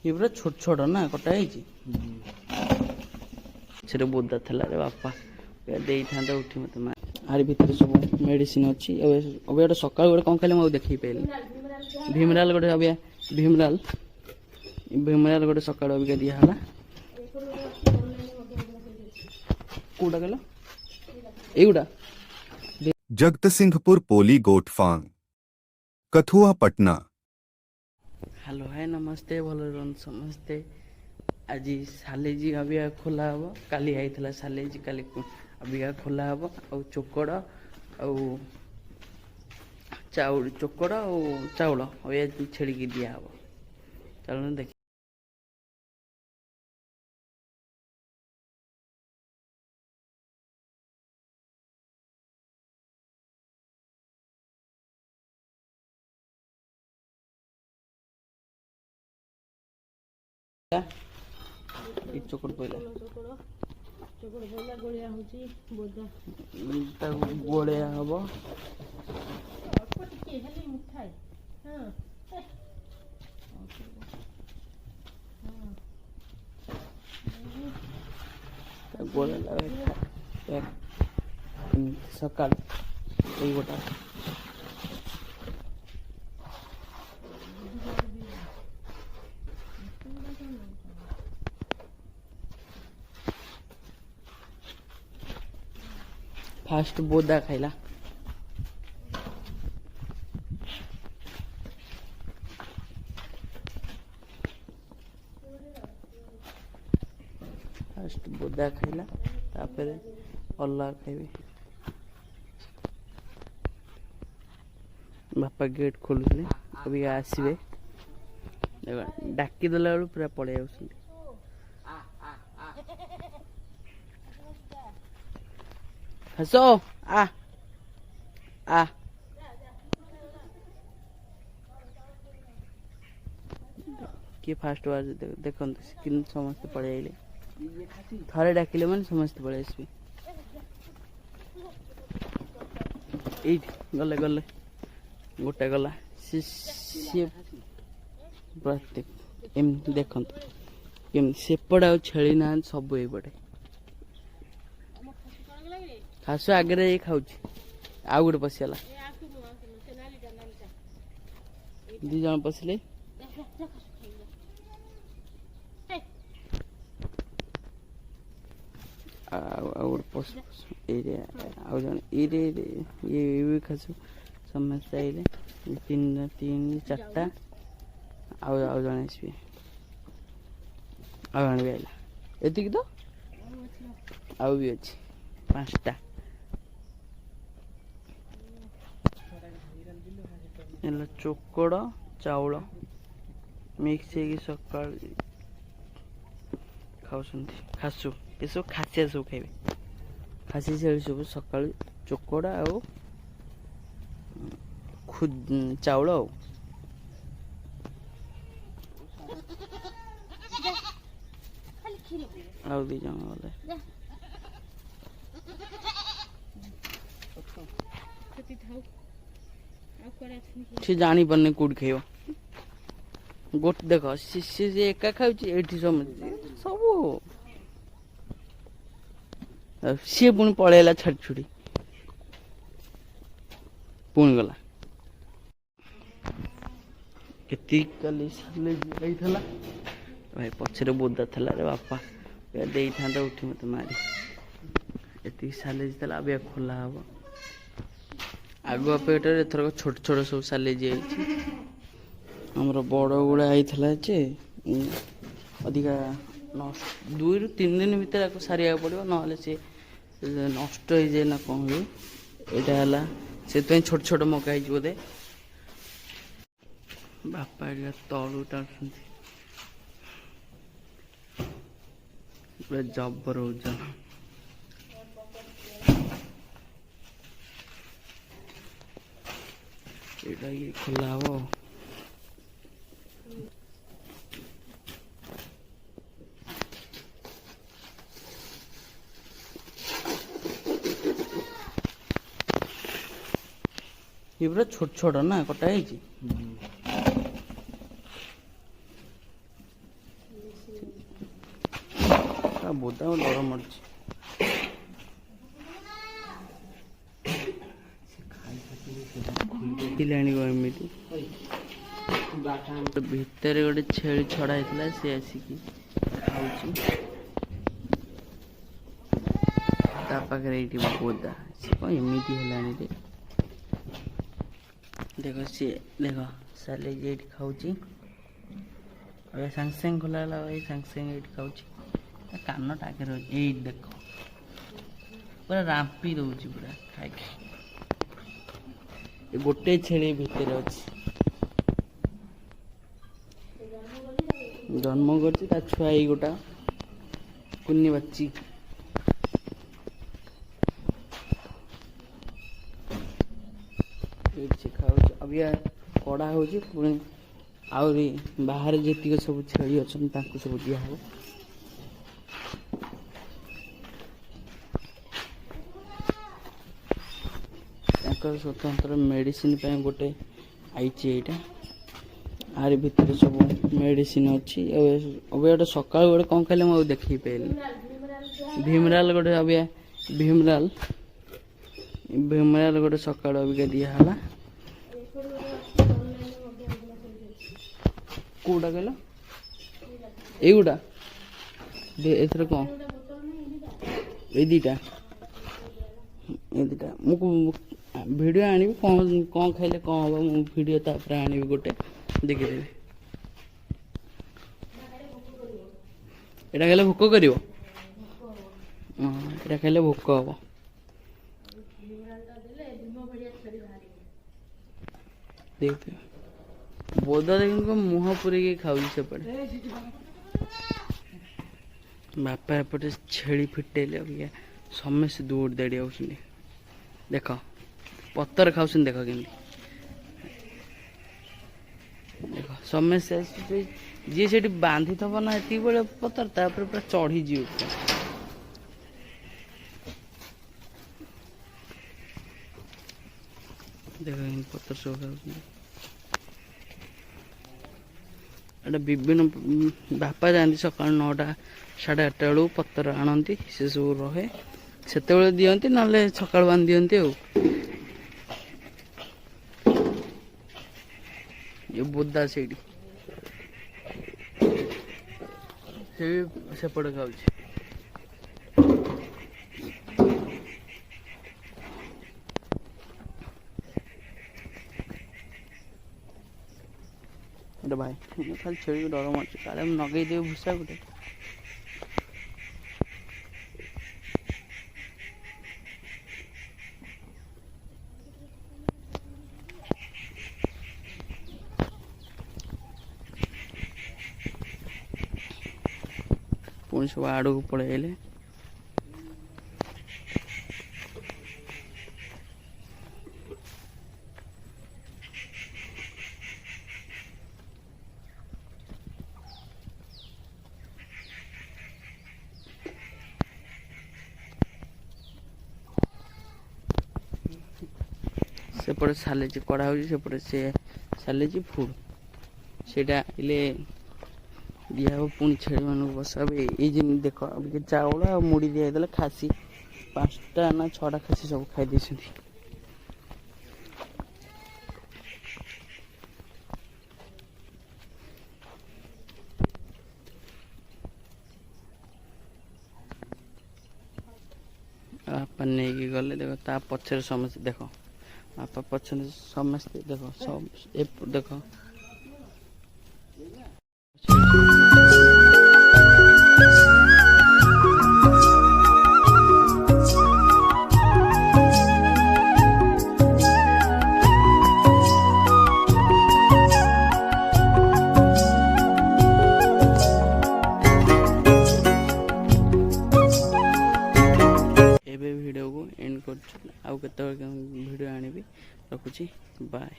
ये पूरा छोट छोट ना कटा है बोदा थला रे बापा दे था उठी मत आर भीतर सब मेडिसिन अच्छी अब गोटे सकाल गोटे कौन खाली मुझे देखी पाइली भीमराल गोटे अब भीमराल भीमराल गोटे सकाल अबिका दिहला कौटा कहल एगुड़ा जगतसिंहपुर पोली गोट फांग कथुआ पटना। हेलो हाय नमस्ते भल समस्ते आज सालेजी अबिका खोला हम काली आई सालेजी काली अबिका खोला हम आ चोकड़ चाउल चोकड़ चाउल छेड़ी दिया हम चलो देख चोकड़ पहला गोलिया हम सकाल गोटा फास्ट बोदा खाइला फास्ट बोदा खाइला तापर अल्लाह खाइबे बापा गेट खोलुले अभी आसबे डाकी देला बेलू पूरा पड़े आउछन हसो आ आ किए फास्ट बार देखो समस्त पड़े आइले थरे डाकिले मैंने समस्त पड़े आसबे गले गले गोटे गला सी प्रत्येक एम देखो सेपट आ छेली ना सब एपटे खास आगे खाऊ आउ गोटे पशिगला दी जन पशिले ये खासु समस्या आइले तीन तीन चार्टा आउ जन आसबे आउ भी आइला एतिक तो आउ भी अच्छी पांचटा चोकड़ चाउल मिक्स सका खाऊँ खासु ये सब खासिया सब खाइबे खासी छेली सब सका चोकड़ चाउल आउ दी जन गले सी जानी पारनी कौट खाइब गोटे देख सी एका खाऊ सब सी पुणी पलैला छाड़ी छुड़ी पुणी गला काली भाई पछरे बोदा थला रे बापा दे था उठी मत मारी एति सालेज थला अब खोला हम आगुआ पेट एथर छोट छोट सब सालेज आमर बड़ गुड़ा होता अधिका दुई रु तीन दिन भितर सारिया पड़ो ना सी नष्ट हो जाए ना कौन हुए यहाँ से छोट छोट मका बोधे बापा तलू टाणुं पूरा जबर ओजन ये खोला हम ये पूरा छोट छोट ना कटा ବୋଦା ଡର ମାରୁଛି। ପିଲାଣି ଏମିତି ଭିତରେ ଗୋଟେ ଛେଳି ଛଡ଼ା ହେଇଥିଲା, ସେ ଆସିକି ଖାଉଛି। ତା ପାଖରେ ଏଇଠି ବୋଦା, ସେ କ'ଣ ଏମିତି ହେଲାଣି ରେ। ଦେଖ ସିଏ ଦେଖ ସାଲେଜ ଏଇଠି ଖାଉଛି। ଏବେ ସାଙ୍ଗେ ସାଙ୍ଗେ ଖୋଲା ହେଲା, ଭାଇ ସାଙ୍ଗେ ସାଙ୍ଗେ ଏଇଠି ଖାଉଛି। ତା କାନଟା ଆଗରେ ଅଛି, ଏଇଠି ଦେଖ ପୁରା ରାମ୍ପି ଦଉଛି ପୁରା ଖାଇକି। ଗୋଟେ ଛେଳି ଭିତରେ ଅଛି, ଜନ୍ମ କରିଛି। ତା ଛୁଆ ଏଇ ଗୋଟା କୁନି ବାଚି। ଏଇଠି ସେ ଖାଉଛି। ଅବିକା କଡ଼ା ହେଉଛି, ପୁଣି ଆହୁରି ବାହାରେ ଯେତିକି ସବୁ ଛେଳି ଅଛନ୍ତି ତାଙ୍କୁ ସବୁ ଦିଆହବ। ତାଙ୍କର ସ୍ୱତନ୍ତ୍ର ମେଡ଼ିସିନ ପାଇଁ ଗୋଟେ ଆଇଛି ଏଇଟା। ଆରି ଭିତରେ ସବୁ ମେଡ଼ିସିନ ଅଛି। ଅବିକା ଗୋଟେ ସକାଳୁ ଗୋଟେ କ'ଣ ଖାଇଲେ ମୁଁ ଆଉ ଦେଖେଇ ପାରିଲି। ଭୀମରାଲ ଗୋଟେ ଅବିକା ଭୀମରାଲ ଗୋଟେ ସକାଳୁ ଅବିକା ଦିଆହେଲା। କୋଉଟା କହିଲ? ଏଇଗୁଟା ଏଥିରେ କ'ଣ ଏଇ ଦିଟା ମୁଁ ଭିଡ଼ିଓ ଆଣିବି। କ'ଣ ଖାଇଲେ କ'ଣ ହବ ମୁଁ ଭିଡ଼ିଓ ତାପରେ ଆଣିବି ଗୋଟେ ଦେଖିଦେବି। ଏଇଟା ଖାଇଲେ ଭୋକ କରିବ। ହଁ ଏଇଟା ଖାଇଲେ ଭୋକ ହବ। ଦେଖିଥିବ ବୋଦା ଦେଖିକି ମୁହଁ ପୁରେଇକି ଖାଉଛି ସେପଟେ। ବାପା ଏପଟେ ଛେଳି ଫିଟେଇଲେ ଅବିକା ସମସ୍ତେ ଦୌଡ଼ି ଦାଡ଼ି ଆଉଛନ୍ତି। ଦେଖ ପତର ଖାଉଛନ୍ତି, ଦେଖ କେମିତି। ଦେଖ ସମସ୍ତେ ଆସିଛି, ଯିଏ ସେଠି ବାନ୍ଧିଥିବ ନା ଏତିକି ବେଳେ ପତର, ତାପରେ ପୁରା ଚଢ଼ିଯିବ। ଦେଖ କେମିତି ପତର ସବୁ ଖାଉଛନ୍ତି। ଏଇଟା ବିଭିନ୍ନ ବାପା ଯାଆନ୍ତି ସକାଳ 9ଟା 8:30 ବେଳକୁ ପତର ଆଣନ୍ତି, ସେ ସବୁ ରହେ। ସେତେବେଳେ ଦିଅନ୍ତି, ନହେଲେ ସକାଳୁ ବାନ୍ଧି ଦିଅନ୍ତି ଆଉ। ଏ ବୋଦା ସେଇଠି ସେ ସେପଟେ ଖାଉଛି। ଗୋଟେ ଭାଇ ମୁଁ ଖାଲି ଛେଳିକୁ ଡର ମାରୁଛି, କାଳେ ମୁଁ ନଗେଇଦେବି ଭୁଷା ଗୋଟେ। ପୁଣି ସବୁ ଆଡ଼କୁ ପଳେଇଲେ। ସେପଟେ ସାଲେଜି କଡ଼ା ହେଉଛି, ସେପଟେ ସେ ସାଲେଜି ଫୁଡ୍ ସେଇଟା ଆଇଲେ ଦିଆହବ। ପୁଣି ଛେଳିମାନଙ୍କୁ ବସା ହେବ। ଏଇ ଜିନିଷ ଦେଖ ଚାଉଳ ଆଉ ମୁଢ଼ି ଦିଆହେଇଥିଲା। ଖାସି 5ଟା ନା 6ଟା ଖାସି ସବୁ ଖାଇ ଦେଇଛନ୍ତି। ବାପା ନେଇକି ଗଲେ। ଦେଖ ତା ପଛରେ ସମସ୍ତେ ଦେଖ, ବାପା ପଛରେ ସମସ୍ତେ ଦେଖ, ଦେଖ ଭିଡ଼ିଓକୁ ଏଣ୍ଡ କରୁଛୁ। ଆଉ କେତେବେଳେ ଭିଡ଼ିଓ ଆଣିବି। ରଖୁଛି, ବାଏ।